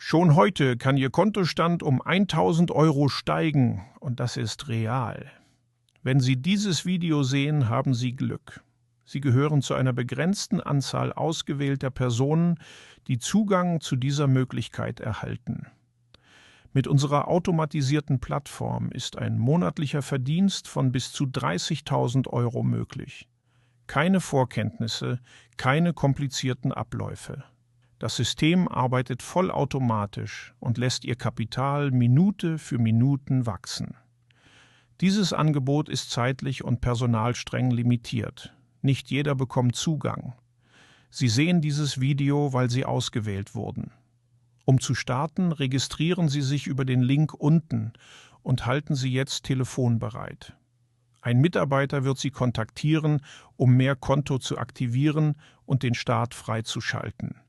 Schon heute kann Ihr Kontostand um 1.000 Euro steigen und das ist real. Wenn Sie dieses Video sehen, haben Sie Glück. Sie gehören zu einer begrenzten Anzahl ausgewählter Personen, die Zugang zu dieser Möglichkeit erhalten. Mit unserer automatisierten Plattform ist ein monatlicher Verdienst von bis zu 30.000 Euro möglich. Keine Vorkenntnisse, keine komplizierten Abläufe. Das System arbeitet vollautomatisch und lässt Ihr Kapital Minute für Minuten wachsen. Dieses Angebot ist zeitlich und personalstreng limitiert. Nicht jeder bekommt Zugang. Sie sehen dieses Video, weil Sie ausgewählt wurden. Um zu starten, registrieren Sie sich über den Link unten und halten Sie jetzt telefonbereit. Ein Mitarbeiter wird Sie kontaktieren, um mehr Konto zu aktivieren und den Start freizuschalten.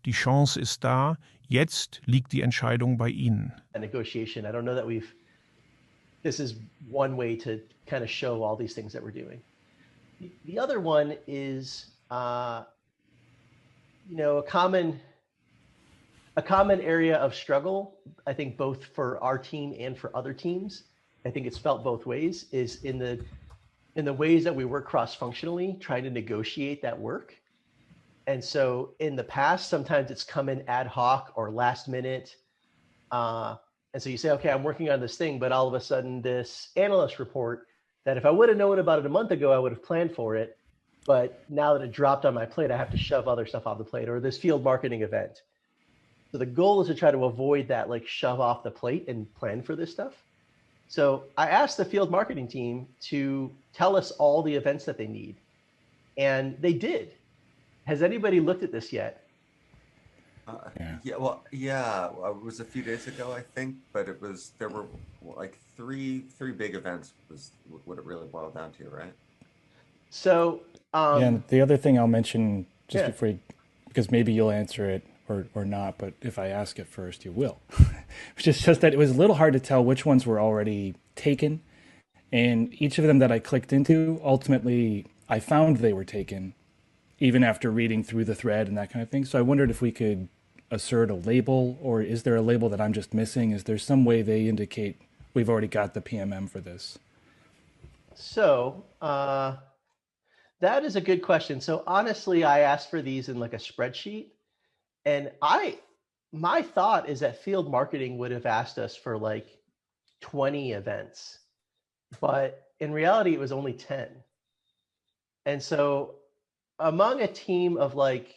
Die Chance ist da, jetzt liegt die Entscheidung bei Ihnen. Negotiation. I don't know that this is one way to kind of show all these things that we're doing. The other one is, a common area of struggle, I think both for our team and for other teams, I think it's felt both ways, is in the ways that we work cross-functionally, trying to negotiate that work. And so in the past, sometimes it's come in ad hoc or last minute. And so you say, okay, I'm working on this thing, but all of a sudden this analyst report that if I would have known about it a month ago, I would have planned for it. But now that it dropped on my plate, I have to shove other stuff off the plate, or this field marketing event. So the goal is to try to avoid that, like shove off the plate and plan for this stuff. So I asked the field marketing team to tell us all the events that they need. And they did. Has anybody looked at this yet? It was a few days ago, I think, but there were like three big events was what it really boiled down to, right? So, and the other thing I'll mention just before because maybe you'll answer it or not, but if I ask it first, you will. Which is just that it was a little hard to tell which ones were already taken. And each of them that I clicked into, ultimately, I found they were taken, even after reading through the thread and that kind of thing. So I wondered if we could assert a label, or is there a label that I'm just missing? Is there some way they indicate we've already got the PMM for this? So that is a good question. So honestly, I asked for these in like a spreadsheet, and my thought is that field marketing would have asked us for like 20 events, but in reality, it was only 10. And so among a team of like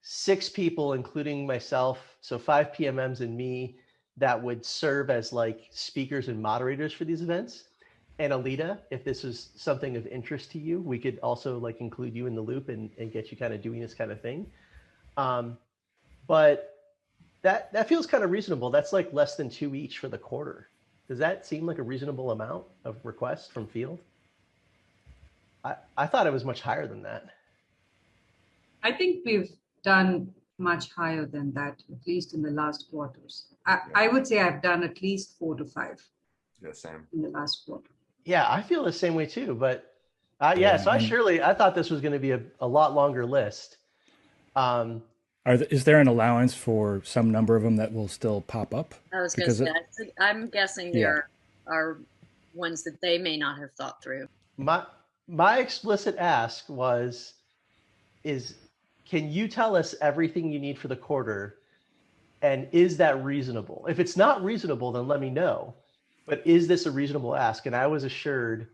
6 people, including myself, so 5 PMMs and me, that would serve as like speakers and moderators for these events. And Alita, if this is something of interest to you, we could also like include you in the loop and get you kind of doing this kind of thing. But that feels kind of reasonable. That's like less than 2 each for the quarter. Does that seem like a reasonable amount of requests from field? I thought it was much higher than that. I think we've done much higher than that, at least in the last quarters. I would say I've done at least 4 to 5. Yeah, same. In the last quarter. Yeah, I feel the same way too. But so I thought this was going to be a lot longer list. Is there an allowance for some number of them that will still pop up? I was going to say, I'm guessing there are ones that they may not have thought through. My explicit ask is can you tell us everything you need for the quarter? And is that reasonable? If it's not reasonable, then let me know. But is this a reasonable ask? And I was assured,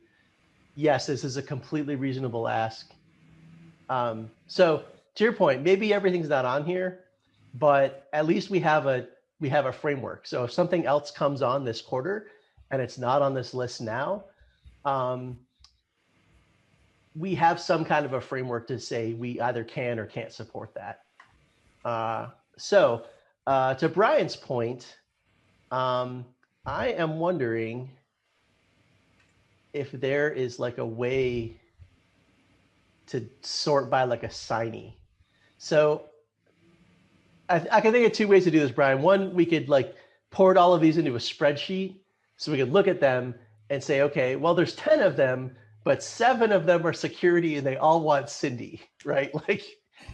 yes, this is a completely reasonable ask. So to your point, maybe everything's not on here, but at least we have a framework. So if something else comes on this quarter and it's not on this list now, we have some kind of a framework to say we either can or can't support that. So to Brian's point, I am wondering if there is like a way to sort by like a signee. So I can think of 2 ways to do this, Brian. One, we could like port all of these into a spreadsheet so we could look at them and say, okay, well, there's 10 of them, but 7 of them are security and they all want Cindy, right? Like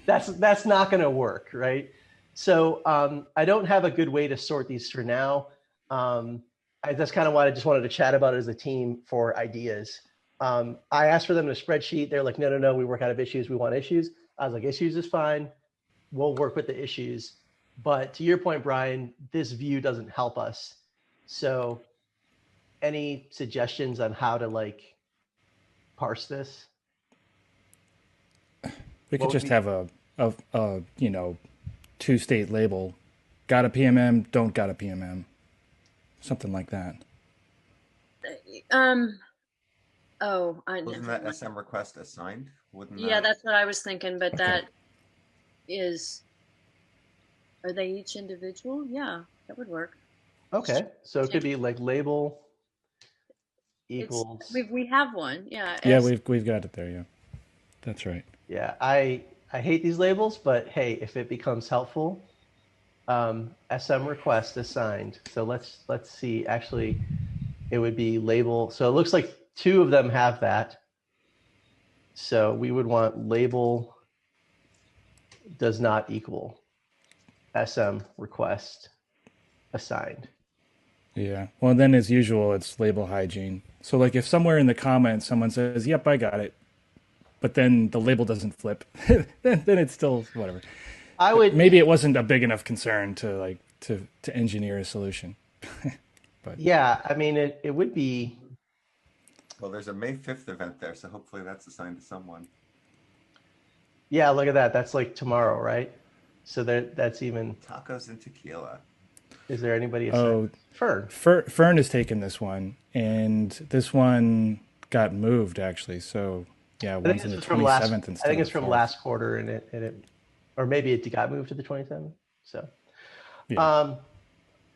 that's not going to work, right? So I don't have a good way to sort these for now. That's kind of why I just wanted to chat about it as a team for ideas. I asked for them in a spreadsheet. They're like, no, we work out of issues. We want issues. I was like, issues is fine. We'll work with the issues. But to your point, Brian, this view doesn't help us. So any suggestions on how to like parse this? We could just have a you know, 2-state label. Got a PMM, don't got a PMM. Something like that. Oh, Wasn't that SM request assigned? Wouldn't yeah, that... that's what I was thinking, but Okay. that is, are they each individual? Yeah, that would work. Okay, so it could be like label equals. We have one, yeah. Yeah, we've got it there. Yeah, that's right. Yeah, I hate these labels, but hey, if it becomes helpful, SM request assigned. So let's see. Actually, it would be label. So it looks like 2 of them have that. So we would want label does not equal SM request assigned. Yeah. Well, then as usual, it's label hygiene. So like if somewhere in the comments someone says, "Yep, I got it," but then the label doesn't flip, then it's still whatever. I would Maybe it wasn't a big enough concern to like to engineer a solution. But yeah, I mean it would be. Well, there's a May 5th event there, so hopefully that's assigned to someone. Yeah, look at that. That's like tomorrow, right? So that's even. Tacos and tequila. Is there anybody assigned? Fern. Fern has taken this one, and this one got moved actually. So yeah, I one's think in this the is from last. 27th instead. I think it's of from 4th. last quarter, and it, or maybe it got moved to the 27th. So, Yeah.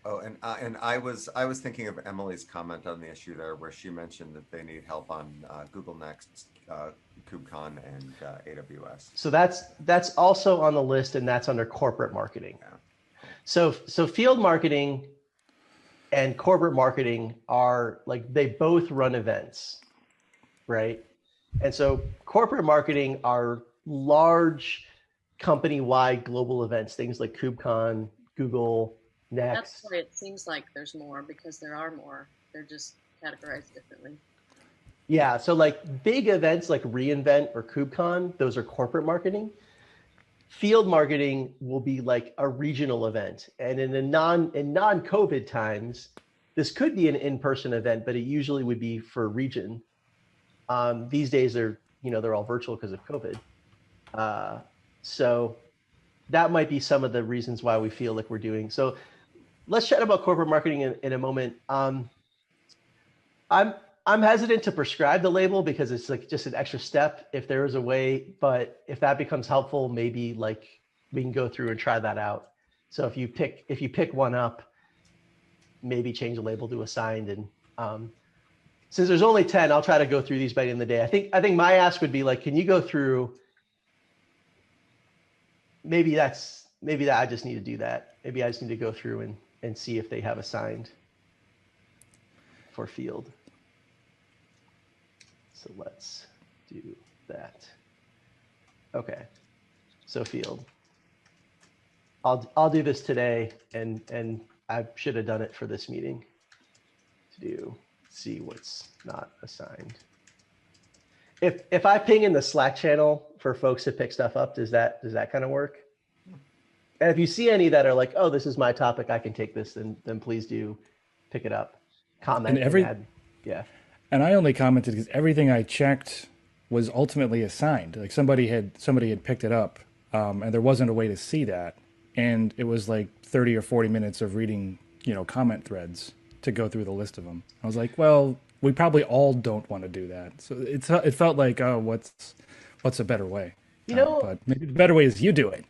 Oh, and I was thinking of Emily's comment on the issue there, where she mentioned that they need help on Google Next, KubeCon, and AWS. So that's also on the list, and that's under corporate marketing. Yeah. So field marketing and corporate marketing are like, they both run events, right? And so corporate marketing are large company-wide global events, things like KubeCon, Google, Next. That's why it seems like there's more, because there are more. They're just categorized differently. Yeah, so like big events like reInvent or KubeCon, those are corporate marketing. Field marketing will be like a regional event. And in non-COVID times, this could be an in-person event, but it usually would be for region. These days they're all virtual because of COVID. So that might be some of the reasons why we feel like we're doing. So let's chat about corporate marketing in a moment. I'm hesitant to prescribe the label because it's like just an extra step if there is a way, but if that becomes helpful, maybe like we can go through and try that out. So if you pick one up, maybe change the label to assigned. And since there's only 10, I'll try to go through these by the end of the day. I think my ask would be like, can you go through, maybe that I just need to do that. Maybe I just need to go through and see if they have assigned for field. So let's do that. Okay, so field. I'll do this today, and I should have done it for this meeting. To see what's not assigned. If I ping in the Slack channel for folks to pick stuff up, does that kind of work? And if you see any that are like, oh, this is my topic, I can take this, then please do pick it up, comment, and add. Yeah. And I only commented because everything I checked was ultimately assigned. Like somebody had picked it up, and there wasn't a way to see that. And it was like 30 or 40 minutes of reading, comment threads to go through the list of them. I was like, well, we probably all don't want to do that. So it felt like, oh, what's a better way? But maybe the better way is you do it.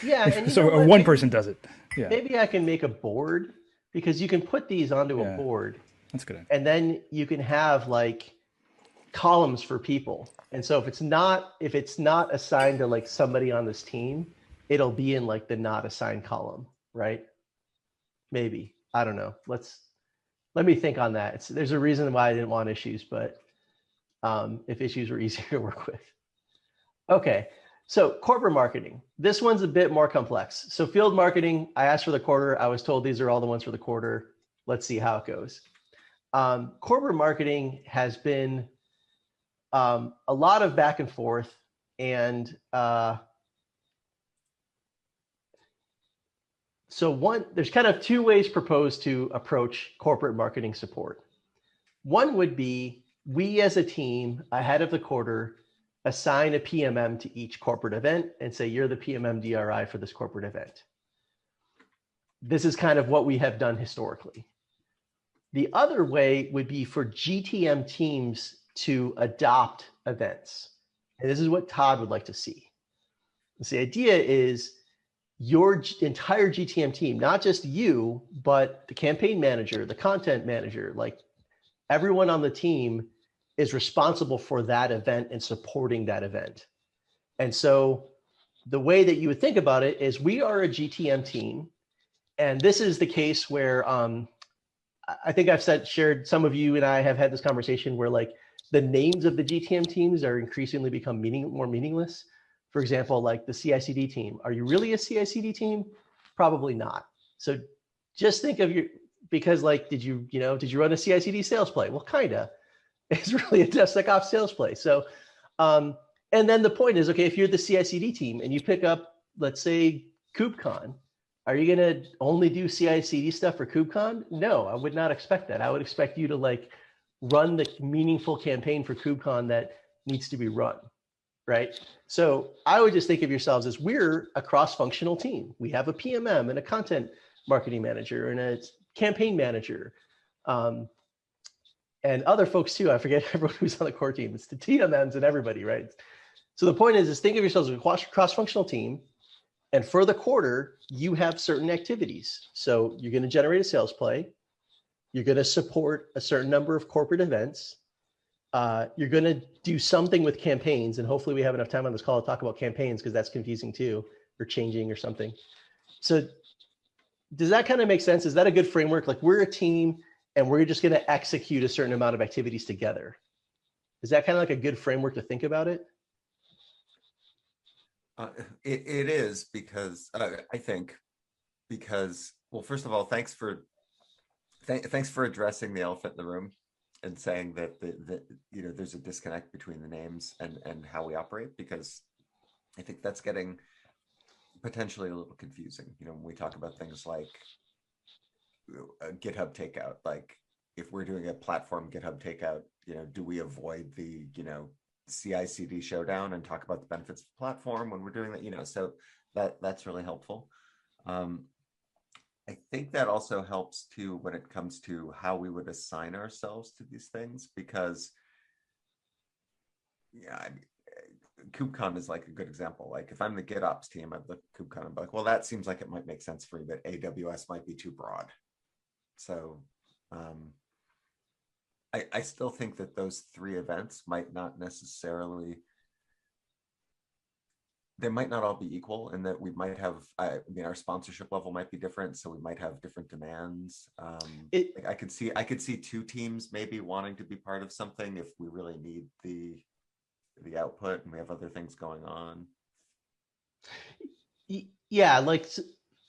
Yeah. And or one person does it. Yeah. Maybe I can make a board, because you can put these onto a board. That's good. And then you can have like columns for people. And so if it's not assigned to like somebody on this team, it'll be in like the not assigned column, right? Maybe. I don't know. Let me think on that. There's a reason why I didn't want issues, but if issues were easier to work with. Okay. So corporate marketing, this one's a bit more complex. So field marketing, I asked for the quarter. I was told these are all the ones for the quarter. Let's see how it goes. Corporate marketing has been a lot of back and forth, and so there's kind of two ways proposed to approach corporate marketing support. One would be we as a team ahead of the quarter assign a PMM to each corporate event and say, you're the PMM DRI for this corporate event. This is kind of what we have done historically. The other way would be for GTM teams to adopt events. And this is what Todd would like to see. So the idea is your entire GTM team, not just you, but the campaign manager, the content manager, like everyone on the team is responsible for that event and supporting that event. And so the way that you would think about it is we are a GTM team. And this is the case where I think I've shared, some of you and I have had this conversation where like the names of the GTM teams are increasingly become more meaningless. For example, like the CI/CD team. Are you really a CI/CD team? Probably not. So just think of because like, did you run a CI/CD sales play? Well, kinda. It's really a DevSecOps sales play. So, and then the point is, okay, if you're the CI/CD team and you pick up, let's say, KubeCon, are you going to only do CI/CD stuff for KubeCon? No, I would not expect that. I would expect you to like run the meaningful campaign for KubeCon that needs to be run, right? So I would just think of yourselves as we're a cross-functional team. We have a PMM and a content marketing manager and a campaign manager. And other folks too. I forget everyone who's on the core team. It's the TMMs and everybody, right? So the point is think of yourselves as a cross-functional team. And for the quarter, you have certain activities. So you're going to generate a sales play. You're going to support a certain number of corporate events. You're going to do something with campaigns. And hopefully we have enough time on this call to talk about campaigns because that's confusing too, or changing or something. So does that kind of make sense? Is that a good framework? Like we're a team and we're just going to execute a certain amount of activities together. Is that kind of like a good framework to think about it? It is because I think because, well, first of all, thanks for addressing the elephant in the room and saying that there's a disconnect between the names and how we operate, because I think that's getting potentially a little confusing. When we talk about things like GitHub takeout, like if we're doing a platform GitHub takeout, do we avoid the CI/CD showdown and talk about the benefits of the platform when we're doing that? So that's really helpful. I think that also helps too when it comes to how we would assign ourselves to these things, because KubeCon is like a good example. Like if I'm the GitOps team, I've looked at KubeCon and be like, well, that seems like it might make sense for me, but AWS might be too broad. So I still think that those three events might not necessarily, they might not all be equal, and that we might have, our sponsorship level might be different, so we might have different demands. I could see two teams maybe wanting to be part of something if we really need the output and we have other things going on. Yeah,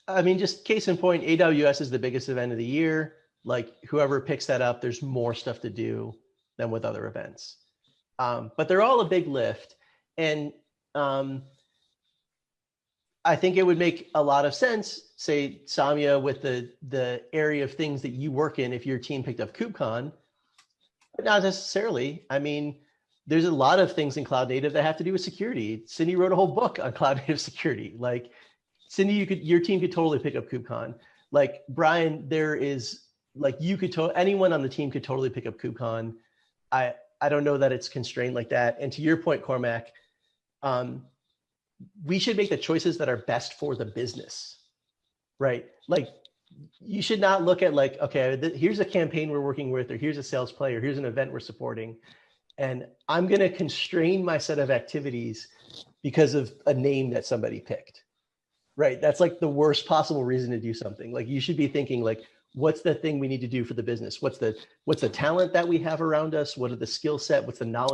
just case in point, AWS is the biggest event of the year. Like whoever picks that up, there's more stuff to do than with other events. But they're all a big lift. And I think it would make a lot of sense, say, Samya, with the area of things that you work in, if your team picked up KubeCon, but not necessarily. I mean, there's a lot of things in cloud native that have to do with security. Cindy wrote a whole book on cloud native security. Like Cindy, your team could totally pick up KubeCon. Like Brian, there is like anyone on the team could totally pick up KubeCon. I don't know that it's constrained like that. And to your point, Cormac, we should make the choices that are best for the business, right? Like you should not look at like, okay, here's a campaign we're working with, or here's a sales play, or here's an event we're supporting, and I'm going to constrain my set of activities because of a name that somebody picked, right? That's like the worst possible reason to do something. Like you should be thinking like, what's the thing we need to do for the business? What's the talent that we have around us? What are the skill set? What's the knowledge